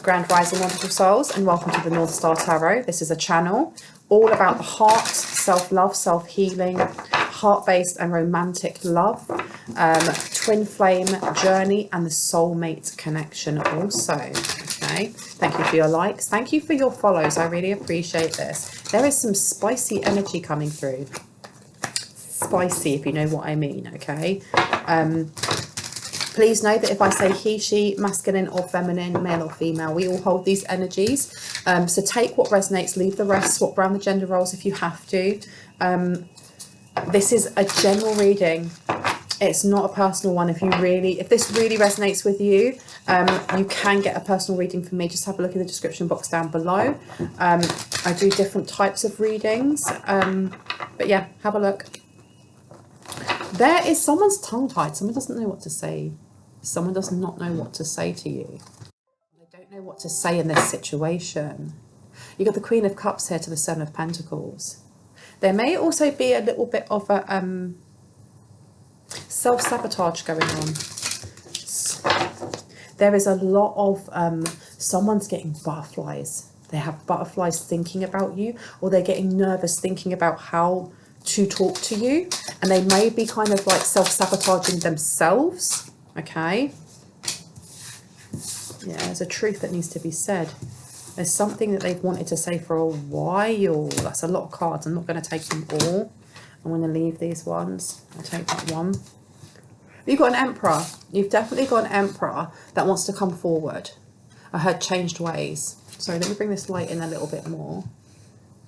Grand Rising, wonderful souls, and welcome to the North Star Tarot. This is a channel all about the heart, self-love, self-healing, heart-based and romantic love, twin flame journey, and the soulmate connection also. Okay, thank you for your likes. Thank you for your follows. I really appreciate this. There is some spicy energy coming through. Spicy, if you know what I mean, okay? Please know that if I say he, she, masculine or feminine, male or female, we all hold these energies. So take what resonates, leave the rest, swap around the gender roles if you have to. This is a general reading. It's not a personal one. If this really resonates with you, you can get a personal reading from me. Just have a look in the description box down below. I do different types of readings. But yeah, have a look. There is someone's tongue-tied. Someone doesn't know what to say. Someone does not know what to say to you. They don't know what to say in this situation. You got the Queen of Cups here to the Seven of Pentacles. There may also be a little bit of a self-sabotage going on. There is a lot of someone's getting butterflies. They have butterflies thinking about you, or they're getting nervous thinking about how to talk to you, and they may be kind of like self-sabotaging themselves. Okay, yeah, there's a truth that needs to be said. There's something that they've wanted to say for a while. That's a lot of cards. I'm not going to take them all. I'm going to leave these ones. I'll take that one. You've got an Emperor. You've definitely got an Emperor that wants to come forward. I heard changed ways. Sorry, let me bring this light in a little bit more.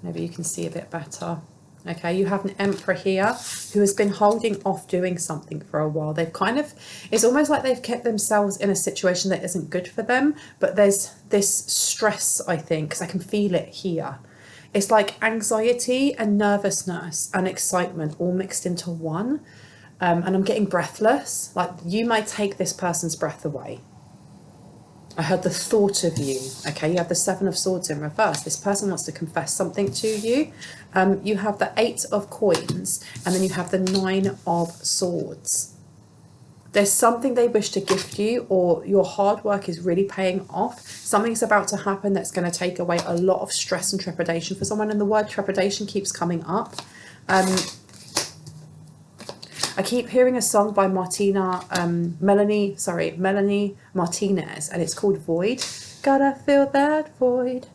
Maybe you can see a bit better. Okay, you have an Emperor here who has been holding off doing something for a while. They've kind of, it's almost like they've kept themselves in a situation that isn't good for them, but there's this stress, I think, because I can feel it here. It's like anxiety and nervousness and excitement all mixed into one. And I'm getting breathless. Like, you might take this person's breath away. I heard the thought of you. Okay, you have the Seven of Swords in reverse. This person wants to confess something to you. You have the Eight of Coins, and then you have the Nine of Swords. There's something they wish to gift you, or your hard work is really paying off. Something's about to happen that's going to take away a lot of stress and trepidation for someone, and the word trepidation keeps coming up. I keep hearing a song by Melanie Martinez, and it's called Void. Gotta fill that void.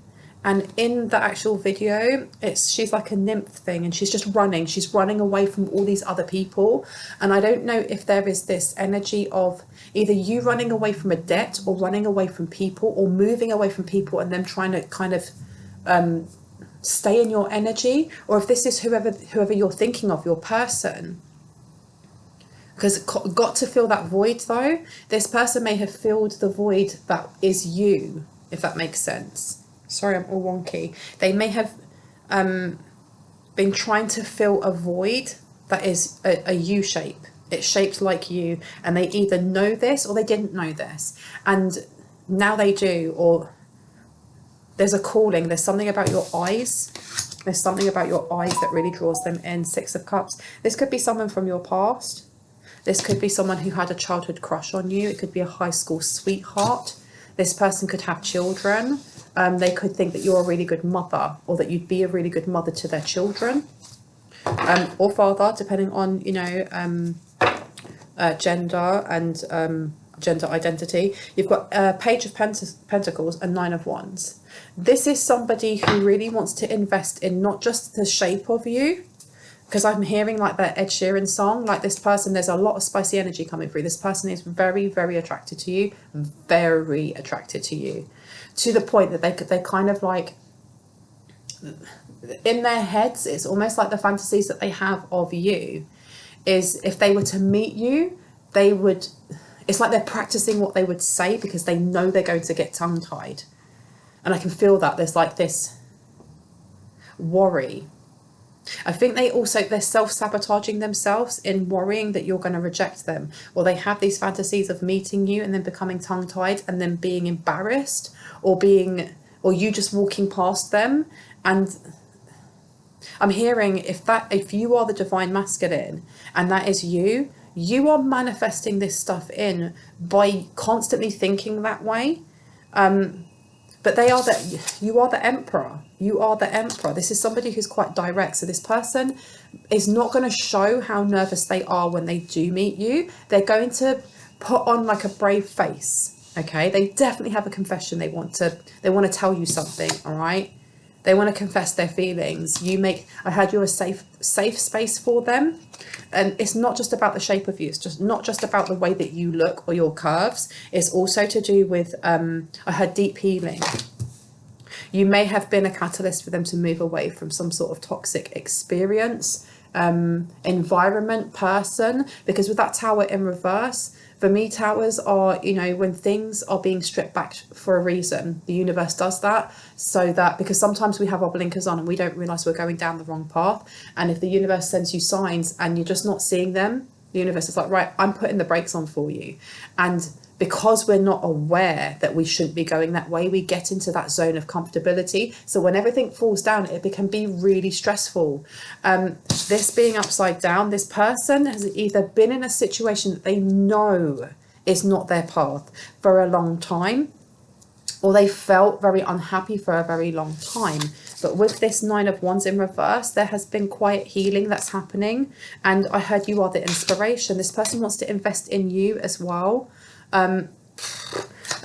And in the actual video, she's like a nymph thing, and she's just running. She's running away from all these other people. And I don't know if there is this energy of either you running away from a debt, or running away from people, or moving away from people and them trying to kind of stay in your energy, or if this is whoever you're thinking of, your person. Because got to fill that void though. This person may have filled the void that is you, if that makes sense. Sorry, I'm all wonky. They may have been trying to fill a void that is a U shape. It's shaped like you, and they either know this or they didn't know this. And now they do, or there's a calling. There's something about your eyes. There's something about your eyes that really draws them in. Six of Cups. This could be someone from your past. This could be someone who had a childhood crush on you. It could be a high school sweetheart. This person could have children. They could think that you're a really good mother, or that you'd be a really good mother to their children, or father, depending on, you know, gender and gender identity. You've got a Page of Pentacles and Nine of Wands. This is somebody who really wants to invest in not just the shape of you, because I'm hearing like that Ed Sheeran song. Like, this person, there's a lot of spicy energy coming through. This person is very, very attracted to you. Very attracted to you. To the point that they kind of like, in their heads, it's almost like the fantasies that they have of you is if they were to meet you, they would, it's like they're practicing what they would say because they know they're going to get tongue-tied. And I can feel that there's like this worry. I think they're self-sabotaging themselves in worrying that you're going to reject them, or they have these fantasies of meeting you and then becoming tongue-tied and then being embarrassed, or you just walking past them. And I'm hearing if you are the divine masculine and that is you are manifesting this stuff in by constantly thinking that way. But you are the emperor. You are the emperor. This is somebody who's quite direct. So this person is not going to show how nervous they are when they do meet you. They're going to put on like a brave face. Okay, they definitely have a confession. They want to tell you something. All right, they want to confess their feelings. I heard you're a safe space for them. And it's not just about the shape of you. It's just not just about the way that you look or your curves. It's also to do with, I heard deep healing. You may have been a catalyst for them to move away from some sort of toxic experience, environment, person, because with that tower in reverse, for me, towers are, when things are being stripped back for a reason. The universe does that so that, because sometimes we have our blinkers on and we don't realize we're going down the wrong path. And if the universe sends you signs and you're just not seeing them, the universe is like, right, I'm putting the brakes on for you. And because we're not aware that we shouldn't be going that way, we get into that zone of comfortability. So when everything falls down, it can be really stressful. This being upside down, this person has either been in a situation that they know is not their path for a long time, or they felt very unhappy for a very long time. But with this 9 of Wands in reverse, there has been quiet healing that's happening. And I heard you are the inspiration. This person wants to invest in you as well. I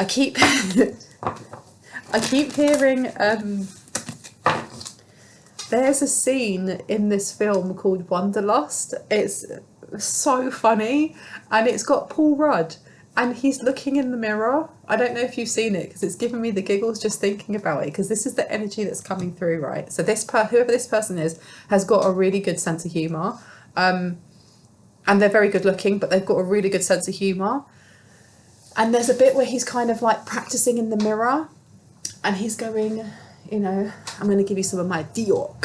keep hearing there's a scene in this film called Wanderlust. It's so funny, and it's got Paul Rudd, and he's looking in the mirror. I don't know if you've seen it, because it's giving me the giggles just thinking about it, because this is the energy that's coming through, right? So whoever this person is has got a really good sense of humor, and they're very good looking, but they've got a really good sense of humor. And there's a bit where he's kind of like practicing in the mirror, and he's going, I'm going to give you some of my Dior.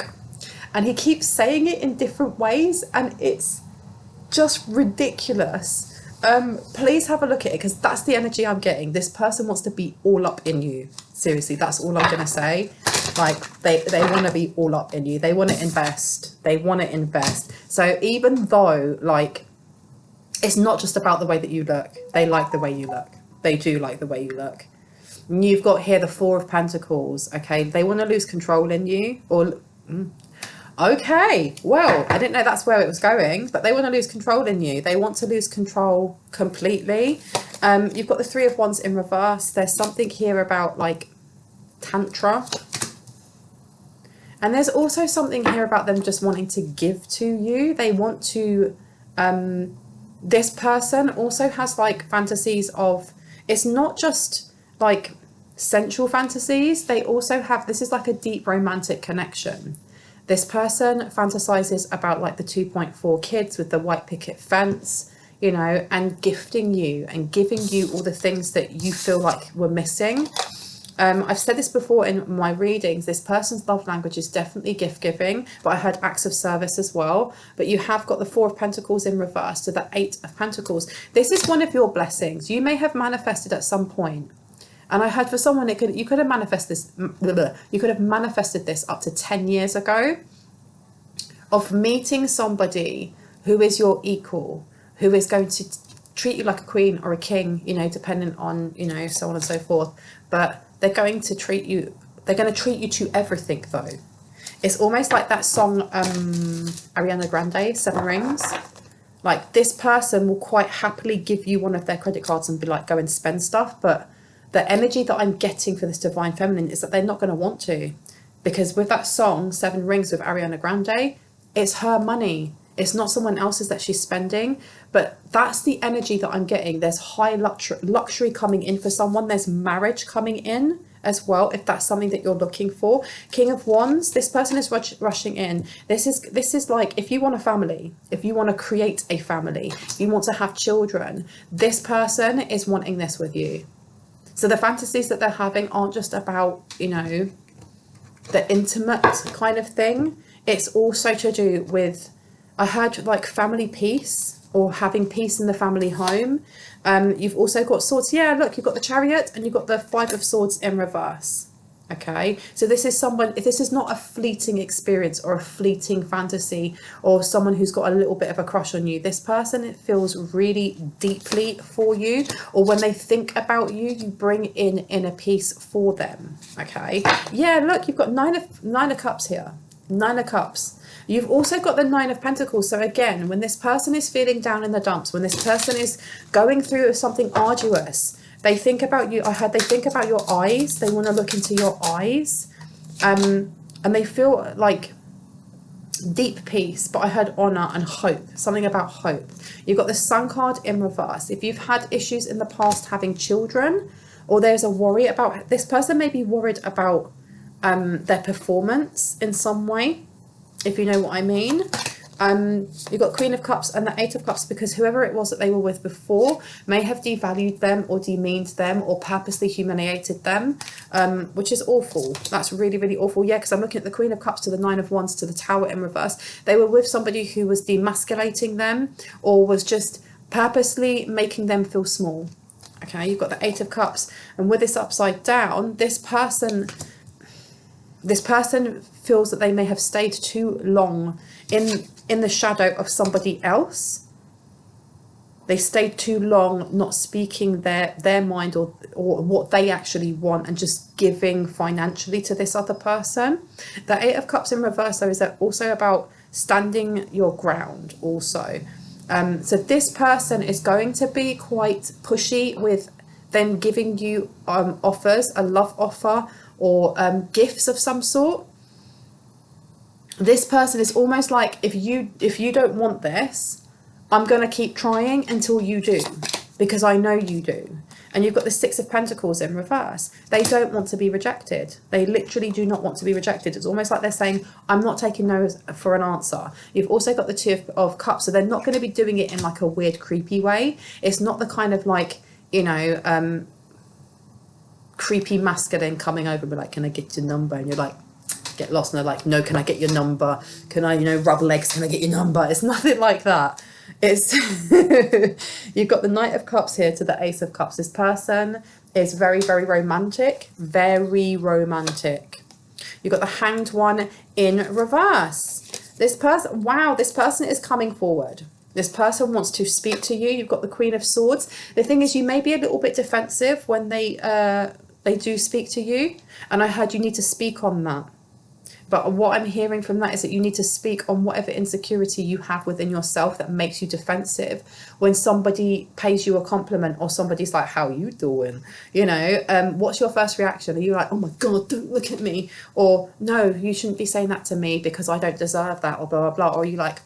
And he keeps saying it in different ways, and it's just ridiculous. Please have a look at it, because that's the energy I'm getting. This person wants to be all up in you. Seriously, that's all I'm going to say. Like, they want to be all up in you. They want to invest. They want to invest. So even though, like, it's not just about the way that you look. They like the way you look. They do like the way you look. And you've got here the 4 of Pentacles, okay? They want to lose control in you. Okay, well, I didn't know that's where it was going, but they want to lose control in you. They want to lose control completely. You've got the 3 of Wands in reverse. There's something here about, like, tantra. And there's also something here about them just wanting to give to you. They want to... this person also has like fantasies of, it's not just like sensual fantasies. They also have, this is like a deep romantic connection. This person fantasizes about like the 2.4 kids with the white picket fence, and gifting you and giving you all the things that you feel like were missing. I've said this before in my readings, this person's love language is definitely gift giving, but I heard acts of service as well. But you have got the 4 of Pentacles in reverse to the 8 of Pentacles. This is one of your blessings. You may have manifested at some point. And I heard for someone, you could have manifested this up to 10 years ago, of meeting somebody who is your equal, who is going to treat you like a queen or a king, depending on, so on and so forth. But they're going to treat you to everything, though. It's almost like that song, Ariana Grande, 7 Rings. Like, this person will quite happily give you one of their credit cards and be like, go and spend stuff. But the energy that I'm getting for this divine feminine is that they're not going to want to. Because with that song, 7 Rings with Ariana Grande, it's her money. It's not someone else's that she's spending. But that's the energy that I'm getting. There's high luxury coming in for someone. There's marriage coming in as well, if that's something that you're looking for. King of Wands, this person is rushing in. This is like, if you want a family, if you want to create a family, if you want to have children, this person is wanting this with you. So the fantasies that they're having aren't just about, the intimate kind of thing. It's also to do with, I heard like family peace, or having peace in the family home. You've also got swords. Yeah, look, you've got the Chariot and you've got the 5 of Swords in reverse. Okay, so this is someone, if this is not a fleeting experience or a fleeting fantasy or someone who's got a little bit of a crush on you, this person, it feels really deeply for you, or when they think about you, you bring in inner peace for them. Okay, yeah, look, you've got nine of cups here, 9 of cups. You've also got the 9 of Pentacles. So again, when this person is feeling down in the dumps, when this person is going through something arduous, they think about you. I heard they think about your eyes. They want to look into your eyes. And they feel like deep peace. But I heard honor and hope. Something about hope. You've got the Sun card in reverse. If you've had issues in the past having children, or there's a worry about, this person may be worried about their performance in some way, if you know what I mean. You've got Queen of Cups and the 8 of Cups, because whoever it was that they were with before may have devalued them or demeaned them or purposely humiliated them, which is awful. That's really, really awful. Yeah, because I'm looking at the Queen of Cups to the 9 of Wands to the Tower in reverse. They were with somebody who was demasculating them or was just purposely making them feel small. Okay, you've got the 8 of Cups, and with this upside down, this person feels that they may have stayed too long in the shadow of somebody else. They stayed too long not speaking their mind or what they actually want, and just giving financially to this other person. The 8 of Cups in reverse, though, is also about standing your ground also. So this person is going to be quite pushy with them giving you offers, a love offer, or gifts of some sort. This person is almost like, if you don't want this, I'm going to keep trying until you do, because I know you do. And you've got the 6 of Pentacles in reverse. They don't want to be rejected. They literally do not want to be rejected. It's almost like they're saying, I'm not taking no for an answer. You've also got the 2 of Cups. So they're not going to be doing it in like a weird, creepy way. It's not the kind of like, you know, creepy masculine coming over and be like, can I get your number? And you're like, get lost, and they're like, no, can I get your number? Can I, you know, rub legs? Can I get your number? It's nothing like that. It's you've got the Knight of Cups here to the Ace of Cups. This person is very, very romantic, very romantic. You've got the Hanged One in reverse. This person, wow, this person is coming forward. This person wants to speak to you. You've got the Queen of Swords. The thing is, you may be a little bit defensive when they do speak to you, and I heard you need to speak on that. But what I'm hearing from that is that you need to speak on whatever insecurity you have within yourself that makes you defensive. When somebody pays you a compliment, or somebody's like, how are you doing? You know, what's your first reaction? Are you like, oh my God, don't look at me? Or no, you shouldn't be saying that to me because I don't deserve that, or blah, blah, blah. Or are you like,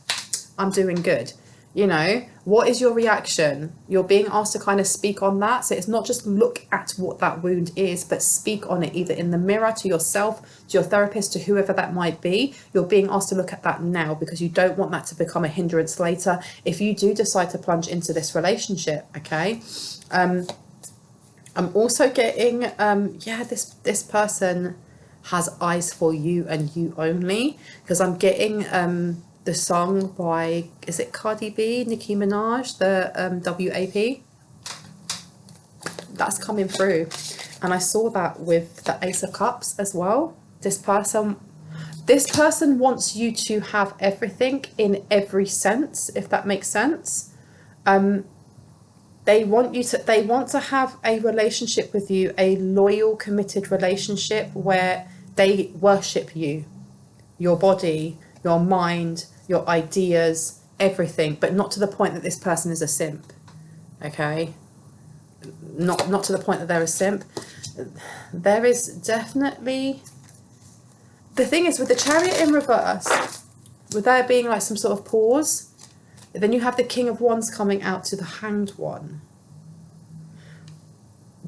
I'm doing good? You know, what is your reaction? You're being asked to kind of speak on that. So it's not just look at what that wound is, but speak on it, either in the mirror, to yourself, to your therapist, to whoever that might be. You're being asked to look at that now, because you don't want that to become a hindrance later if you do decide to plunge into this relationship. Okay. I'm also getting, yeah, this person has eyes for you and you only, because I'm getting, the song by, is it Cardi B, Nicki Minaj, the WAP? That's coming through. And I saw that with the Ace of Cups as well. This person wants you to have everything in every sense, if that makes sense. They want to have a relationship with you, a loyal, committed relationship where they worship you, your body, your mind, your ideas, everything, but not to the point that this person is a simp. Okay, not to the point that they're a simp. There is definitely, the thing is with the Chariot in reverse, with there being like some sort of pause, then you have the King of Wands coming out to the Hanged One.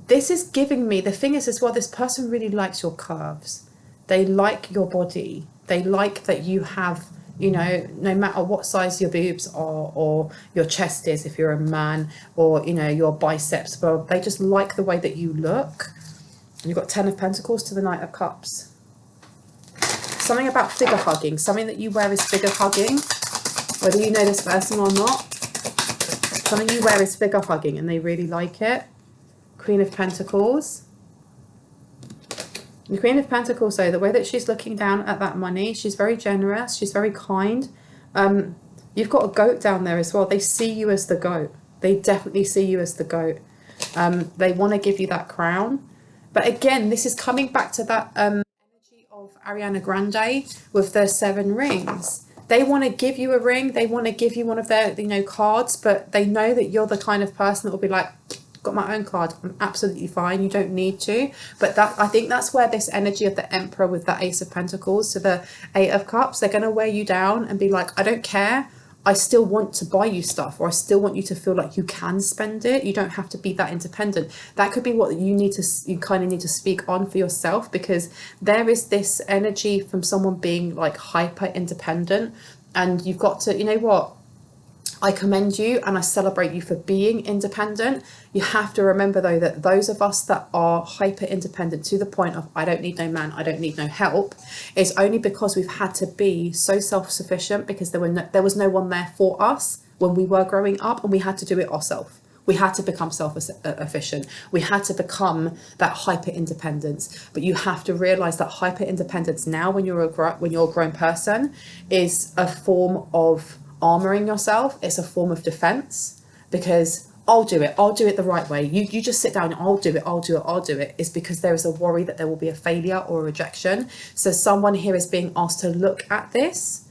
This is giving me, the thing is as well, this person really likes your curves. They like your body. They like that you have, you know, no matter what size your boobs are, or your chest is if you're a man, or, you know, your biceps, but they just like the way that you look. And you've got 10 of Pentacles to the Knight of Cups. Something about figure hugging. Something that you wear is figure hugging, whether you know this person or not. Something you wear is figure hugging and they really like it. Queen of Pentacles. The Queen of Pentacles, though, the way that she's looking down at that money, she's very generous, she's very kind. You've got a goat down there as well. They see you as the goat. They definitely see you as the goat. They want to give you that crown. But again, this is coming back to that energy of Ariana Grande with the 7 rings. They want to give you a ring. They want to give you one of their, cards, but they know that you're the kind of person that will be like, got my own card, I'm absolutely fine, you don't need to. But I think that's where this energy of the Emperor with the Ace of Pentacles to the 8 of Cups, they're going to wear you down and be like, I don't care, I still want to buy you stuff, or I still want you to feel like you can spend it. You don't have to be that independent. That could be what you kind of need to speak on for yourself, because there is this energy from someone being like hyper independent, and you've got to, you know what, I commend you and I celebrate you for being independent. You have to remember, though, that those of us that are hyper independent to the point of I don't need no man, I don't need no help, is only because we've had to be so self-sufficient, because there was no one there for us when we were growing up, and we had to do it ourselves. We had to become self-efficient. We had to become that hyper independence. But you have to realize that hyper independence now, when you're a grown person, is a form of armoring yourself. It's a form of defense, because I'll do it the right way. You just sit down, I'll do it. It's because there is a worry that there will be a failure or a rejection. So someone here is being asked to look at this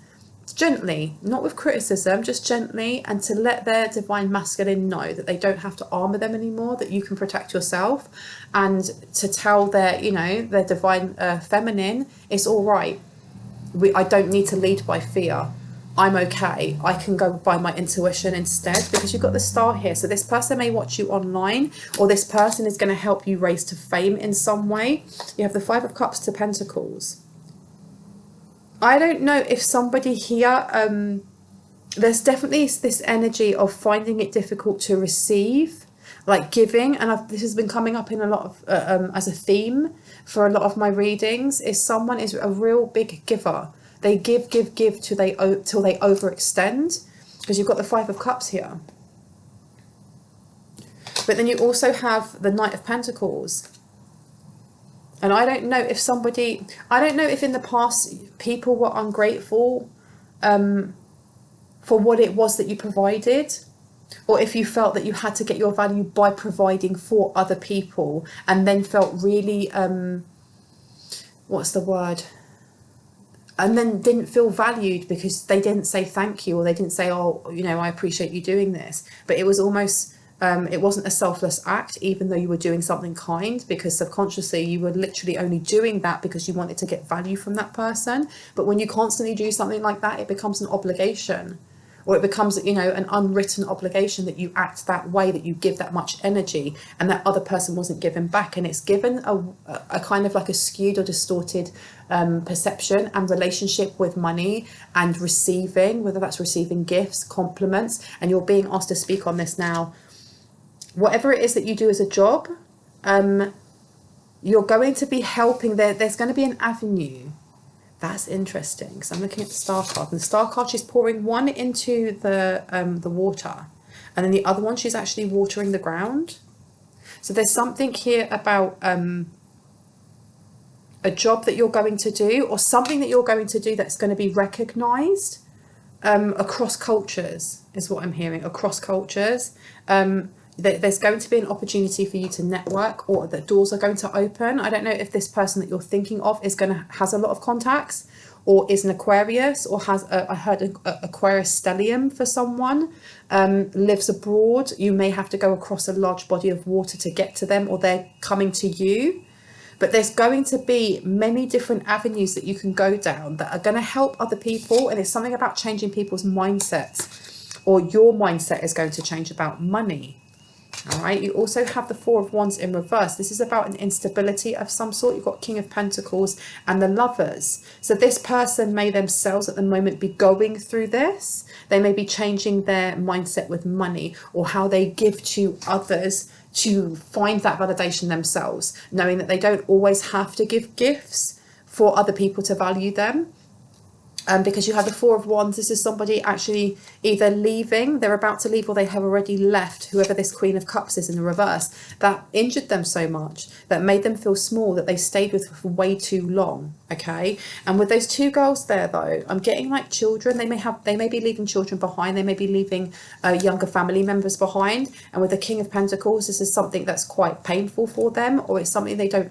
gently, not with criticism, just gently, and to let their divine masculine know that they don't have to armor them anymore, that you can protect yourself, and to tell their their divine feminine, it's all right. I don't need to lead by fear. I'm okay. I can go by my intuition instead, because you've got the Star here. So this person may watch you online, or this person is going to help you raise to fame in some way. You have the 5 of Cups to Pentacles. I don't know if somebody here, there's definitely this energy of finding it difficult to receive, like giving. And this has been coming up in a lot of, as a theme for a lot of my readings, is someone is a real big giver. They give till they overextend, because you've got the 5 of Cups here. But then you also have the Knight of Pentacles. And I don't know if in the past people were ungrateful for what it was that you provided, or if you felt that you had to get your value by providing for other people, and then felt really, what's the word? And then didn't feel valued because they didn't say thank you, or they didn't say, oh, I appreciate you doing this. But it was almost, it wasn't a selfless act, even though you were doing something kind, because subconsciously you were literally only doing that because you wanted to get value from that person. But when you constantly do something like that, it becomes an obligation, or it becomes, an unwritten obligation that you act that way, that you give that much energy, and that other person wasn't given back. And it's given a kind of like a skewed or distorted perception and relationship with money and receiving, whether that's receiving gifts, compliments. And you're being asked to speak on this now. Whatever it is that you do as a job, you're going to be helping. There's going to be an avenue. That's interesting, because I'm looking at the Star card, and the Star card, she's pouring one into the water, and then the other one she's actually watering the ground. So there's something here about a job that you're going to do, or something that you're going to do that's going to be recognized across cultures, is what I'm hearing, across cultures. There's going to be an opportunity for you to network, or the doors are going to open. I don't know if this person that you're thinking of has a lot of contacts, or is an Aquarius, or has I heard a Aquarius stellium for someone, lives abroad. You may have to go across a large body of water to get to them, or they're coming to you. But there's going to be many different avenues that you can go down that are going to help other people, and it's something about changing people's mindsets, or your mindset is going to change about money. All right, you also have the 4 of Wands in reverse. This is about an instability of some sort. You've got King of Pentacles and the Lovers. So this person may themselves at the moment be going through this. They may be changing their mindset with money, or how they give to others to find that validation themselves, knowing that they don't always have to give gifts for other people to value them. because you have the Four of Wands. This is somebody actually either leaving, they're about to leave, or they have already left, whoever this Queen of Cups is in the reverse, that injured them so much, that made them feel small, that they stayed with for way too long, okay? And with those two girls there, though, I'm getting like children. They may be leaving children behind, they may be leaving younger family members behind. And with the King of Pentacles, this is something that's quite painful for them, or it's something they don't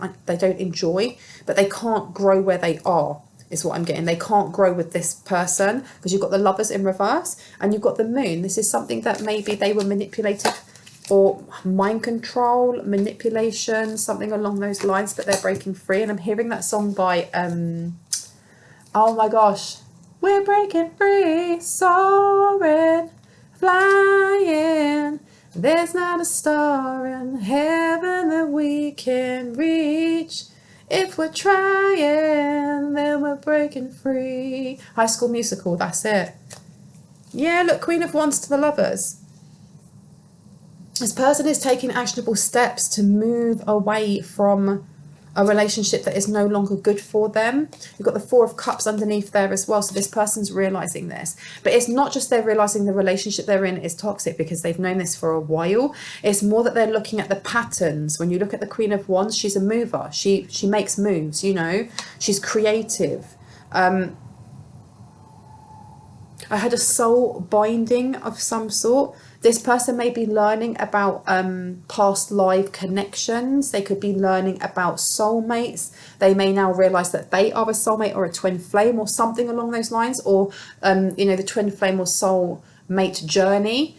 enjoy, but they can't grow where they are, is what I'm getting. They can't grow with this person, because you've got the Lovers in reverse and you've got the Moon. This is something that maybe they were manipulated, or mind control, manipulation, something along those lines, but they're breaking free. And I'm hearing that song by oh my gosh, we're breaking free, soaring, flying, there's not a star in heaven that we can reach. If we're trying, then we're breaking free. High School Musical, that's it. Yeah, look, Queen of Wands to the Lovers. This person is taking actionable steps to move away from a relationship that is no longer good for them. You've got the Four of Cups underneath there as well. So this person's realizing this. But it's not just they're realizing the relationship they're in is toxic because they've known this for a while. It's more that they're looking at the patterns. When you look at the Queen of Wands, she's a mover. She makes moves, you know. She's creative. I had a soul binding of some sort. This person may be learning about past life connections. They could be learning about soulmates. They may now realize that they are a soulmate or a twin flame or something along those lines. Or, you know, the twin flame or soulmate journey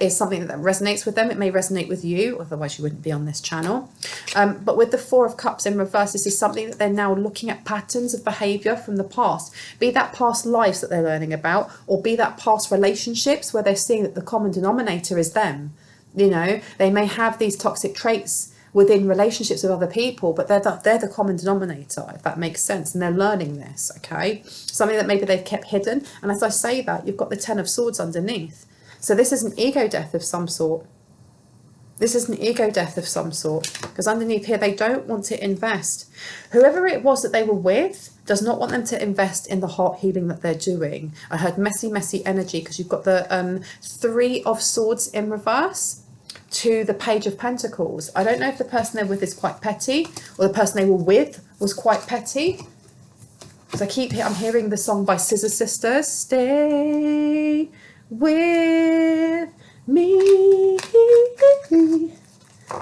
is something that resonates with them. It may resonate with you, otherwise you wouldn't be on this channel. But with the Four of Cups in reverse, this is something that they're now looking at patterns of behavior from the past, be that past lives that they're learning about, or be that past relationships where they're seeing that the common denominator is them. You know, they may have these toxic traits within relationships with other people, but they're the common denominator, if that makes sense. And they're learning this, okay? Something that maybe they've kept hidden. And as I say that, you've got the Ten of Swords underneath. So this is an ego death of some sort. This is an ego death of some sort. Because underneath here, they don't want to invest. Whoever it was that they were with does not want them to invest in the heart healing that they're doing. I heard messy, messy energy, because you've got the Three of Swords in reverse to the Page of Pentacles. I don't know if the person they're with is quite petty, or the person they were with was quite petty. Because I'm hearing the song by Scissor Sisters, Stay with me.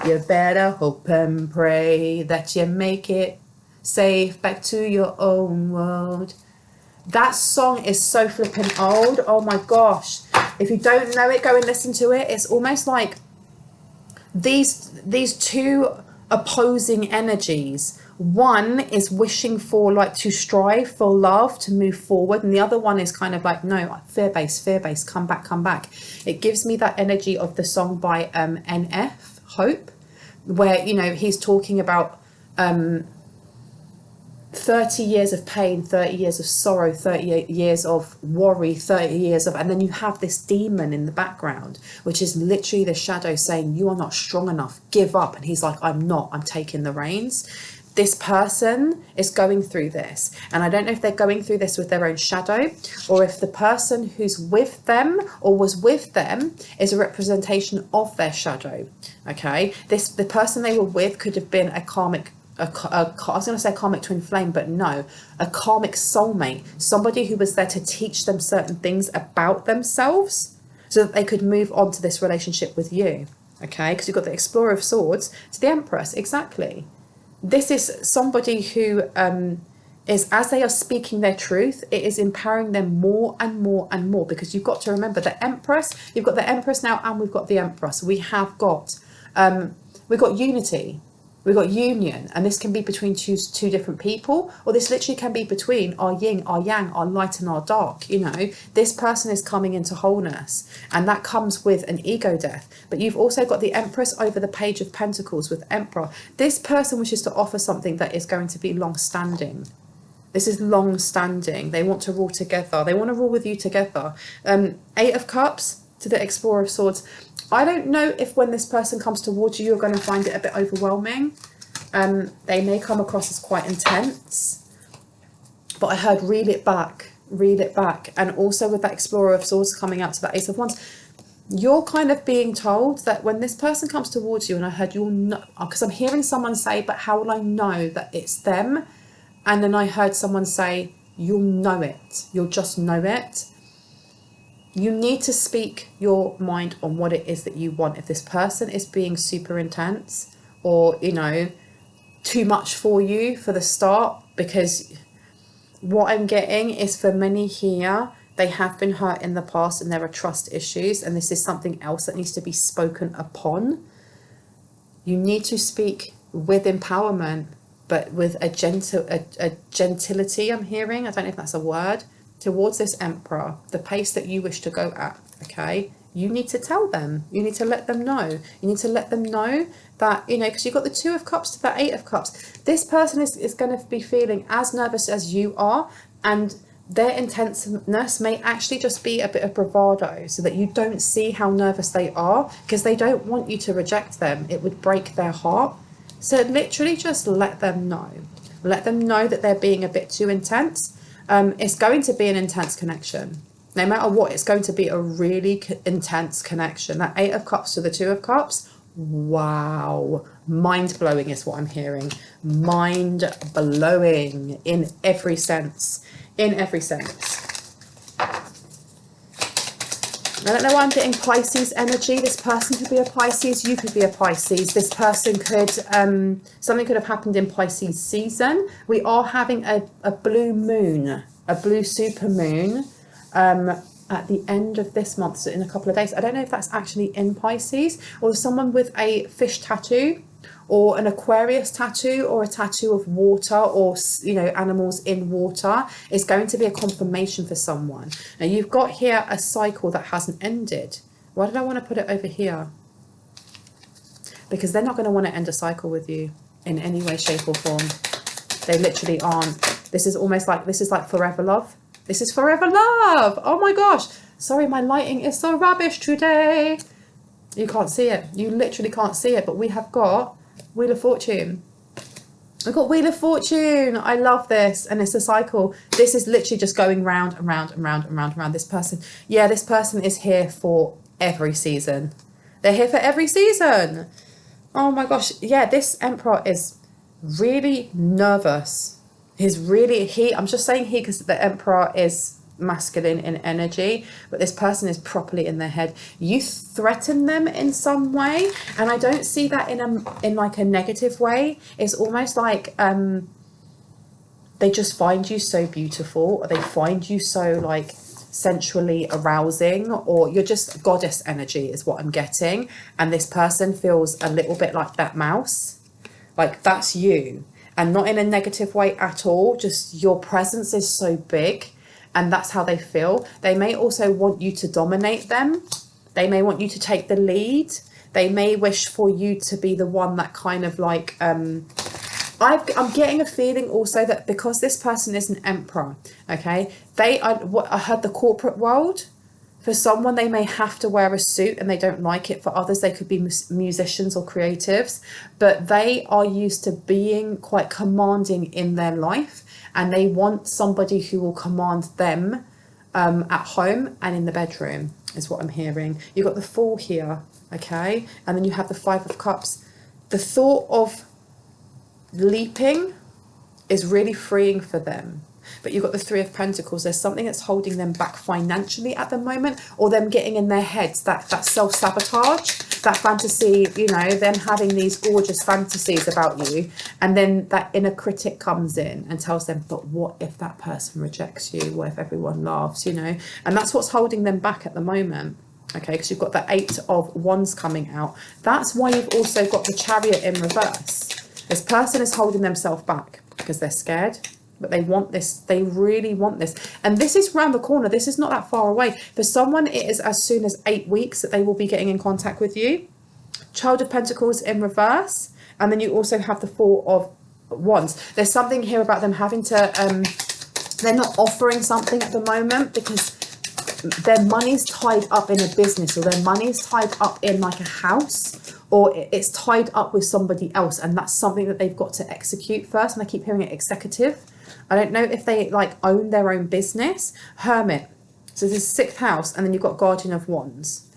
You better hope and pray that you make it safe back to your own world. That song is so flipping old. Oh my gosh. If you don't know it, go and listen to it. It's almost like these two opposing energies. One is wishing for, like, to strive for love, to move forward, and the other one is kind of like, no, fear-based, come back. It gives me that energy of the song by NF, Hope, where, you know, he's talking about 30 years of pain, 30 years of sorrow, 38 years of worry, 30 years of, and then you have this demon in the background, which is literally the shadow saying, you are not strong enough, give up. And he's like, I'm taking the reins. This person is going through this, and I don't know if they're going through this with their own shadow, or if the person who's with them or was with them is a representation of their shadow. Okay, the person they were with could have been a karmic, I was going to say karmic twin flame, but no, a karmic soulmate, somebody who was there to teach them certain things about themselves so that they could move on to this relationship with you. Okay, because you've got the Explorer of Swords to the Empress. Exactly. This is somebody who is, as they are speaking their truth, it is empowering them more and more and more, because you've got to remember the Empress, you've got the Empress now, and we've got the Empress. We've got unity, we've got union, and this can be between two different people, or this literally can be between our yin, our yang, our light and our dark. You know, this person is coming into wholeness, and that comes with an ego death. But you've also got the Empress over the Page of Pentacles with Emperor. This person wishes to offer something that is going to be long-standing. This is long-standing. They want to rule together. They want to rule with you together. Eight of Cups to the Explorer of Swords. I don't know if when this person comes towards you, you're going to find it a bit overwhelming. They may come across as quite intense. But I heard reel it back. reel it back. And also with that Explorer of Swords coming out to that Ace of Wands, you're kind of being told that when this person comes towards you, and I heard you'll know, because I'm hearing someone say, but how will I know that it's them? And then I heard someone say, you'll know it. You'll just know it. You need to speak your mind on what it is that you want. If this person is being super intense, or, you know, too much for you for the start, because what I'm getting is for many here, they have been hurt in the past and there are trust issues, and this is something else that needs to be spoken upon. You need to speak with empowerment, but with a gentility, I'm hearing, I don't know if that's a word, towards this Emperor, the pace that you wish to go at, okay? You need to tell them. You need to let them know. You need to let them know that, you know, because you've got the Two of Cups to the Eight of Cups. This person is going to be feeling as nervous as you are, and their intenseness may actually just be a bit of bravado so that you don't see how nervous they are, because they don't want you to reject them. It would break their heart. So literally just let them know. Let them know that they're being a bit too intense. It's going to be an intense connection. No matter what, it's going to be a really intense connection. That Eight of Cups to the Two of Cups, wow. Mind-blowing is what I'm hearing. Mind-blowing in every sense. In every sense. I don't know why I'm getting Pisces energy. This person could be a Pisces. You could be a Pisces. This person could, something could have happened in Pisces season. We are having a blue moon, a blue super moon at the end of this month, so in a couple of days. I don't know if that's actually in Pisces, or someone with a fish tattoo, or an Aquarius tattoo, or a tattoo of water, or, you know, animals in water, is going to be a confirmation for someone. Now you've got here a cycle that hasn't ended. Why did I want to put it over here? Because they're not going to want to end a cycle with you in any way, shape or form. They literally aren't. This is almost like, this is like forever love. This is forever love. Oh my gosh. Sorry, my lighting is so rubbish today. You can't see it. You literally can't see it. But we have got Wheel of Fortune. We've got Wheel of Fortune. I love this. And it's a cycle. This is literally just going round and round and round and round and round. This person, yeah, this person is here for every season. They're here for every season. Oh my gosh. Yeah, this Emperor is really nervous. I'm just saying he because the Emperor is masculine in energy, but this person is properly in their head. You threaten them in some way, and I don't see that in like a negative way. It's almost like they just find you so beautiful, or they find you so like sensually arousing, or you're just goddess energy is what I'm getting, and this person feels a little bit like that mouse, like that's you. And not in a negative way at all, just your presence is so big, and that's how they feel. They may also want you to dominate them. They may want you to take the lead. They may wish for you to be the one that kind of like, I'm getting a feeling also that because this person is an Emperor, okay, I heard the corporate world. For someone, they may have to wear a suit and they don't like it. For others, they could be musicians or creatives, but they are used to being quite commanding in their life, and they want somebody who will command them at home and in the bedroom, is what I'm hearing. You've got the Fool here, okay? And then you have the Five of Cups. The thought of leaping is really freeing for them. But you've got the Three of Pentacles. There's something that's holding them back financially at the moment, or them getting in their heads, that self-sabotage, that fantasy, you know, them having these gorgeous fantasies about you, and then that inner critic comes in and tells them, but what if that person rejects you? What if everyone laughs, you know? And that's what's holding them back at the moment. Okay, because you've got the Eight of Wands coming out. That's why you've also got the Chariot in reverse. This person is holding themselves back because they're scared. But they want this, they really want this. And this is round the corner. This is not that far away. For someone, it is as soon as 8 weeks that they will be getting in contact with you. Child of Pentacles in reverse. And then you also have the Four of Wands. There's something here about them having to, they're not offering something at the moment because their money's tied up in a business, or their money's tied up in like a house, or it's tied up with somebody else, and that's something that they've got to execute first. And I keep hearing it executive. I don't know if they like own their own business. Hermit. So this is 6th house, and then you've got Guardian of Wands.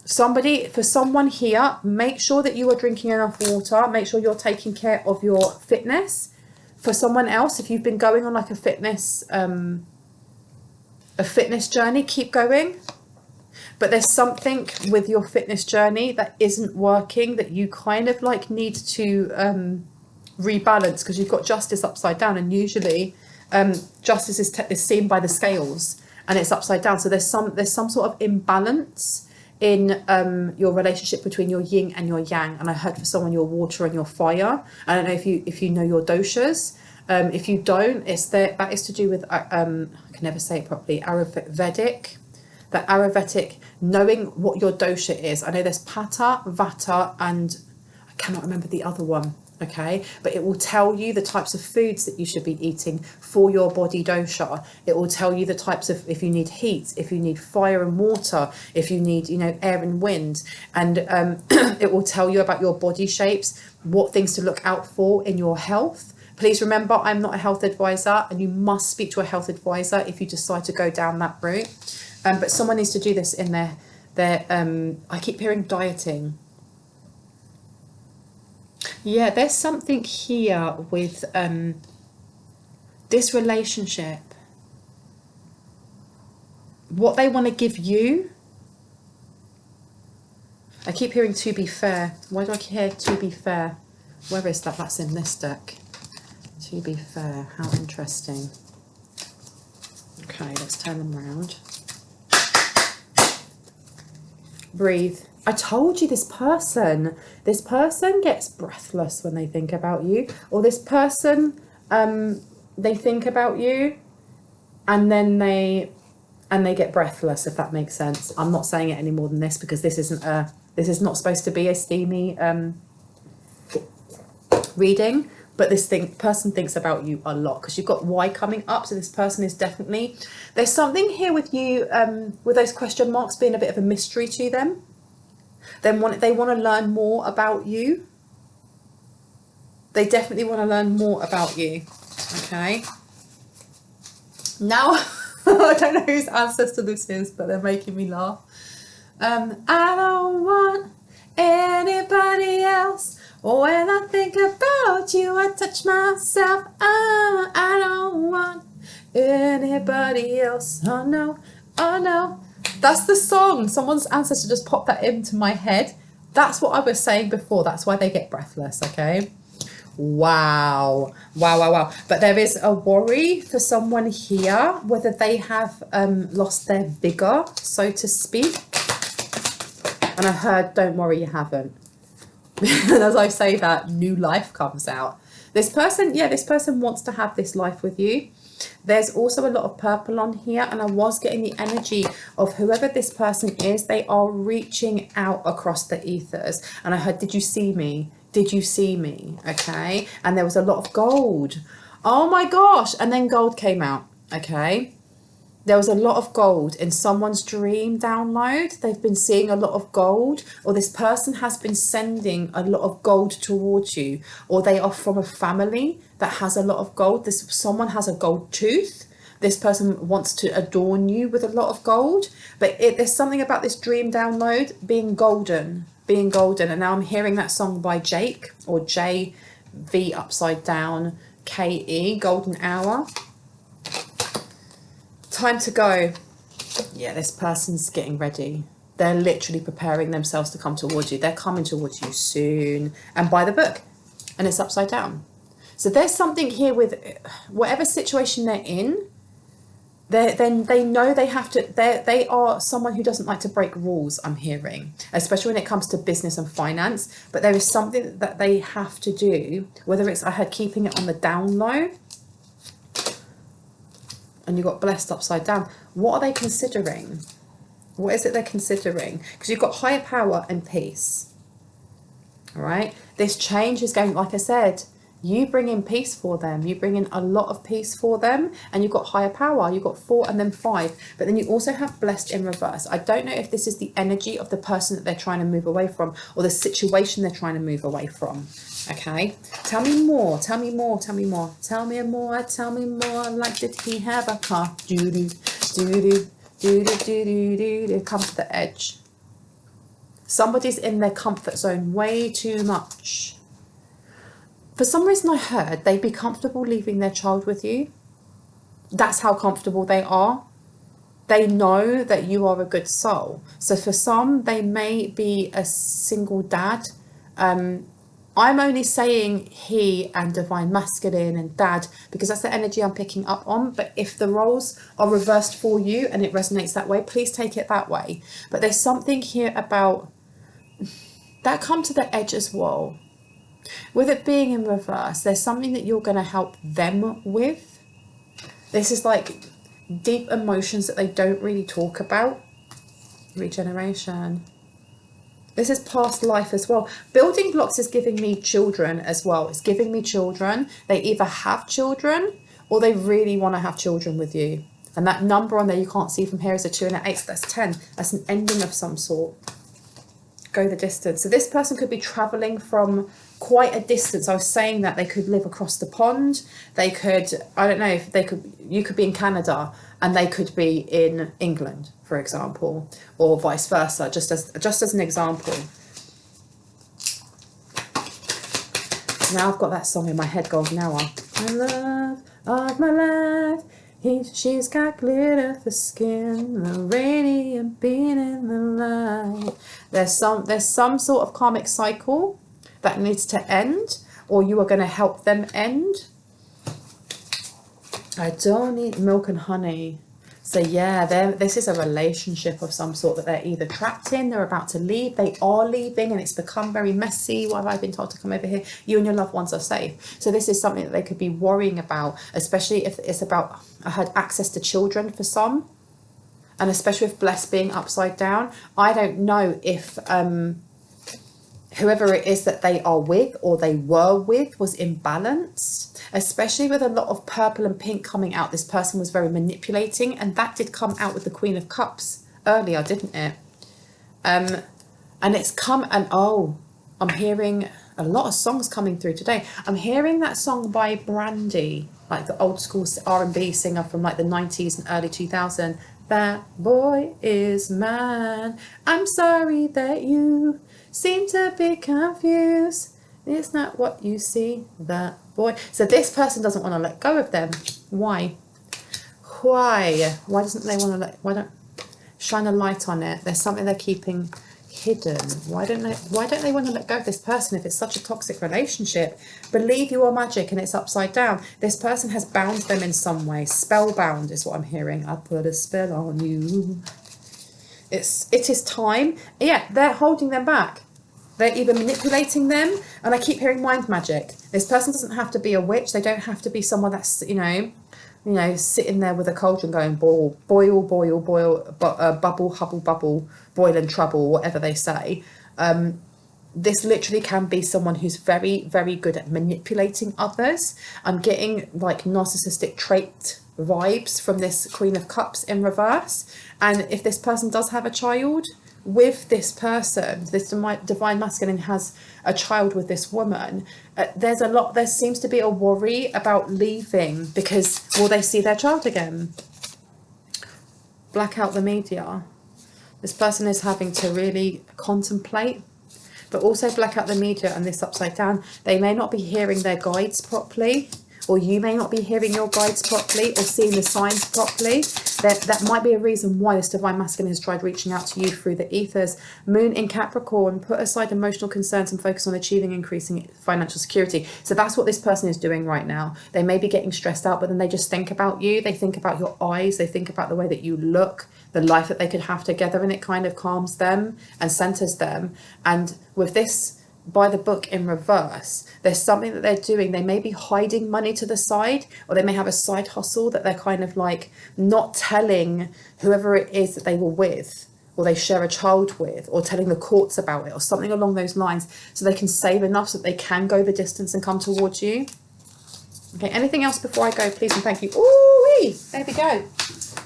For someone here, make sure that you are drinking enough water. Make sure you're taking care of your fitness. For someone else, if you've been going on like a fitness journey, keep going. But there's something with your fitness journey that isn't working, that you kind of like need to rebalance, because you've got Justice upside down, and usually Justice is seen by the scales and it's upside down. So there's some sort of imbalance in your relationship between your yin and your yang. And I heard for someone your water and your fire. I don't know if you know your doshas. If you don't, that is to do with I can never say it properly, Ayurvedic. That Ayurvedic, knowing what your dosha is. I know there's Pitta, Vata, and I cannot remember the other one. Okay, but it will tell you the types of foods that you should be eating for your body dosha. It will tell you the types of, if you need heat, if you need fire and water, if you need, air and wind, and it will tell you about your body shapes, what things to look out for in your health. Please remember, I'm not a health advisor, and you must speak to a health advisor if you decide to go down that route. But someone needs to do this in their I keep hearing dieting. Yeah, there's something here with this relationship. What they want to give you. I keep hearing to be fair. Why do I hear to be fair? Where is that? That's in this deck. To be fair. How interesting. Okay, let's turn them around. Breathe. I told you this person gets breathless when they think about you, or this person, they think about you and then they get breathless, if that makes sense. I'm not saying it any more than this, because this is not supposed to be a steamy reading, but person thinks about you a lot, because you've got Y coming up. So this person is definitely, there's something here with you, with those question marks being a bit of a mystery to them. They want to learn more about you. They definitely want to learn more about you. Okay. Now, I don't know whose ancestor this is, but they're making me laugh. I don't want anybody else. When I think about you, I touch myself. I don't want anybody else. Oh no, oh no. That's the song. Someone's ancestor just popped that into my head. That's what I was saying before. That's why they get breathless, okay? Wow. Wow, wow, wow. But there is a worry for someone here, whether they have lost their vigor, so to speak. And I heard, don't worry, you haven't. And as I say that, new life comes out. This person wants to have this life with you. There's also a lot of purple on here, and I was getting the energy of whoever this person is, they are reaching out across the ethers. And I heard, did you see me? Did you see me? Okay. And there was a lot of gold. Oh my gosh. And then gold came out. Okay. There was a lot of gold in someone's dream download. They've been seeing a lot of gold, or this person has been sending a lot of gold towards you, or they are from a family that has a lot of gold. Someone has a gold tooth. This person wants to adorn you with a lot of gold, but there's something about this dream download being golden. And now I'm hearing that song by Jake, or JV upside down KE, Golden Hour. Time to go. Yeah, this person's getting ready. They're literally preparing themselves to come towards you. They're coming towards you soon. And by the book. And it's upside down. So there's something here with whatever situation they're in. They know they have to. They are someone who doesn't like to break rules, I'm hearing. Especially when it comes to business and finance. But there is something that they have to do. Whether it's, I heard, keeping it on the down low. And you got blessed upside down. What are they considering? What is it they're considering? Because you've got higher power and peace. All right. This change is going, like I said, You bring in peace for them. You bring in a lot of peace for them, and you've got higher power. You've got 4 and then 5, but then you also have blessed in reverse. I don't know if this is the energy of the person that they're trying to move away from, or the situation they're trying to move away from. Okay, tell me more, tell me more, tell me more, tell me more, tell me more. Like, did he have a car? Do-do, do-do, do-do, do-do, do-do. Come to the edge. Somebody's in their comfort zone way too much. For some reason I heard they'd be comfortable leaving their child with you. That's how comfortable they are. They know that you are a good soul. So for some, they may be a single dad. I'm only saying he and divine masculine and dad because that's the energy I'm picking up on. But if the roles are reversed for you and it resonates that way, please take it that way. But there's something here about that come to the edge as well. With it being in reverse, there's something that you're going to help them with. This is like deep emotions that they don't really talk about. Regeneration. This is past life as well. Building blocks is giving me children as well. It's giving me children. They either have children or they really want to have children with you. And that number on there you can't see from here is a 2 and an 8. So that's 10. That's an ending of some sort. Go the distance. So this person could be traveling from quite a distance. I was saying that they could live across the pond. They could, I don't know if they could, you could be in Canada and they could be in England, for example, or vice versa, just as an example. Now I've got that song in my head, Golden Hour. My love of my life, she's got glitter for skin, the radiant being in the light. There's some sort of karmic cycle that needs to end, or you are going to help them end. I don't need milk and honey. So yeah, this is a relationship of some sort that they're either trapped in, they're about to leave, they are leaving, and it's become very messy. Why have I been told to come over here? You and your loved ones are safe. So this is something that they could be worrying about, especially if it's about, I heard access to children for some, and especially with blessed being upside down. I don't know if whoever it is that they are with or they were with was imbalanced, especially with a lot of purple and pink coming out. This person was very manipulating, and that did come out with the Queen of Cups earlier, didn't it? And it's come, and oh, I'm hearing a lot of songs coming through today. I'm hearing that song by Brandy, like the old school R&B singer from like the 90s and early 2000s. That boy is mine. I'm sorry that you seem to be confused. It's not what you see, that boy. So this person doesn't want to let go of them. Why? Why doesn't they want to why don't shine a light on it? There's something they're keeping hidden. Why don't they want to let go of this person if it's such a toxic relationship? Believe you are magic and it's upside down. This person has bound them in some way. Spellbound is what I'm hearing. I put a spell on you. It is time. Yeah, they're holding them back. They're either manipulating them, and I keep hearing mind magic. This person doesn't have to be a witch. They don't have to be someone that's, you know, sitting there with a cauldron going boil, boil, boil, boil, bubble, hubble, bubble, boil and trouble, whatever they say. This literally can be someone who's very, very good at manipulating others. I'm getting like narcissistic trait vibes from this Queen of Cups in reverse. And if this person does have a child with this person, this divine masculine has a child with this woman, there seems to be a worry about leaving, because will they see their child again? Black out the media. This person is having to really contemplate, but also black out the media and this upside down. They may not be hearing their guides properly, or you may not be hearing your guides properly or seeing the signs properly. That might be a reason why this divine masculine has tried reaching out to you through the ethers. Moon in Capricorn, put aside emotional concerns and focus on achieving increasing financial security. So that's what this person is doing right now. They may be getting stressed out, but then they just think about you. They think about your eyes. They think about the way that you look, the life that they could have together, and it kind of calms them and centers them. And with this by the book in reverse, there's something that they're doing. They may be hiding money to the side, or they may have a side hustle that they're kind of like not telling whoever it is that they were with or they share a child with, or telling the courts about it, or something along those lines, so they can save enough so that they can go the distance and come towards you. Okay, anything else before I go, please and thank you. Ooh, there we go.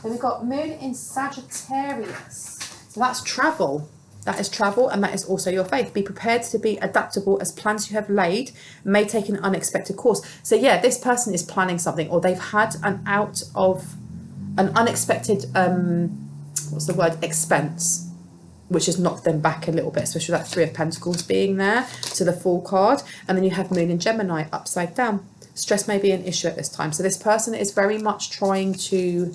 Then we've got Moon in Sagittarius. So that's travel. That is travel, and that is also your faith. Be prepared to be adaptable, as plans you have laid may take an unexpected course. So yeah, this person is planning something, or they've had an unexpected, what's the word, expense, which has knocked them back a little bit, especially that Three of Pentacles being there to the Fool card. And then you have Moon in Gemini upside down. Stress may be an issue at this time. So this person is very much trying to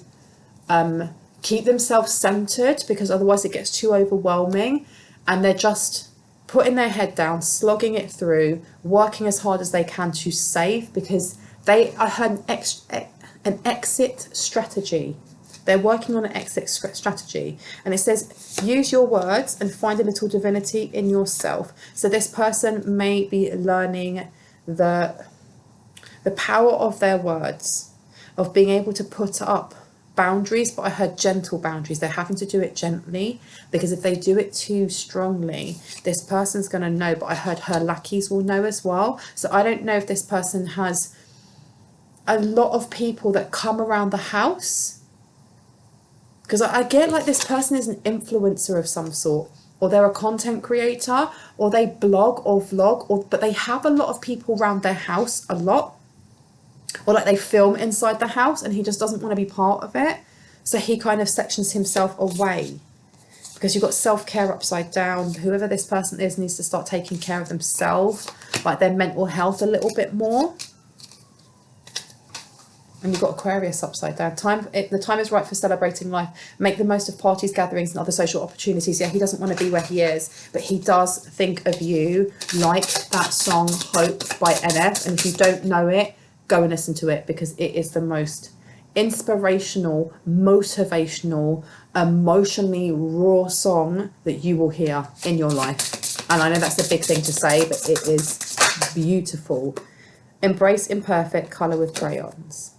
keep themselves centered, because otherwise it gets too overwhelming, and they're just putting their head down, slogging it through, working as hard as they can to save, because I heard an exit strategy. They're working on an exit strategy, and it says use your words and find a little divinity in yourself. So this person may be learning the power of their words, of being able to put up boundaries, but I heard gentle boundaries. They're having to do it gently, because if they do it too strongly, this person's going to know, but I heard her lackeys will know as well. So I don't know if this person has a lot of people that come around the house, because I get like this person is an influencer of some sort, or they're a content creator, or they blog or vlog, but they have a lot of people around their house a lot. Or like they film inside the house, and he just doesn't want to be part of it. So he kind of sections himself away, because you've got self-care upside down. Whoever this person is needs to start taking care of themselves, like their mental health a little bit more. And you've got Aquarius upside down. The time is right for celebrating life. Make the most of parties, gatherings, and other social opportunities. Yeah, he doesn't want to be where he is, but he does think of you, like that song Hope by NF. And if you don't know it, go and listen to it, because it is the most inspirational, motivational, emotionally raw song that you will hear in your life. And I know that's a big thing to say, but it is beautiful. Embrace imperfect, colour with crayons.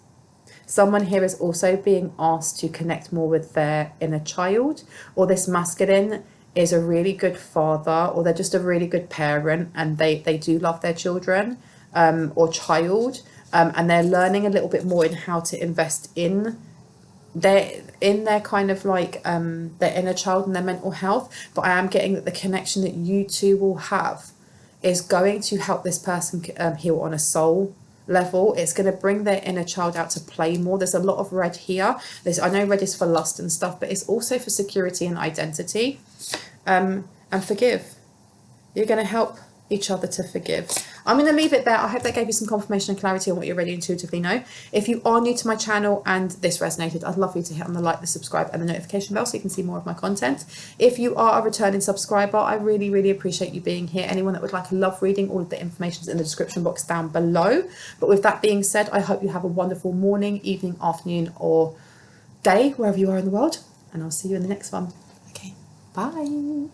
Someone here is also being asked to connect more with their inner child, or this masculine is a really good father, or they're just a really good parent, and they do love their children or child. And they're learning a little bit more in how to invest in their kind of like their inner child and their mental health. But I am getting that the connection that you two will have is going to help this person heal on a soul level. It's going to bring their inner child out to play more. There's a lot of red here. I know red is for lust and stuff, but it's also for security and identity. And forgive. You're going to help each other to forgive. I'm going to leave it there. I hope that gave you some confirmation and clarity on what you already intuitively know. If you are new to my channel and this resonated, I'd love for you to hit on the like, the subscribe and the notification bell so you can see more of my content. If you are a returning subscriber, I really, really appreciate you being here. Anyone that would like a love reading, all of the information is in the description box down below. But with that being said, I hope you have a wonderful morning, evening, afternoon or day, wherever you are in the world. And I'll see you in the next one. Okay, bye.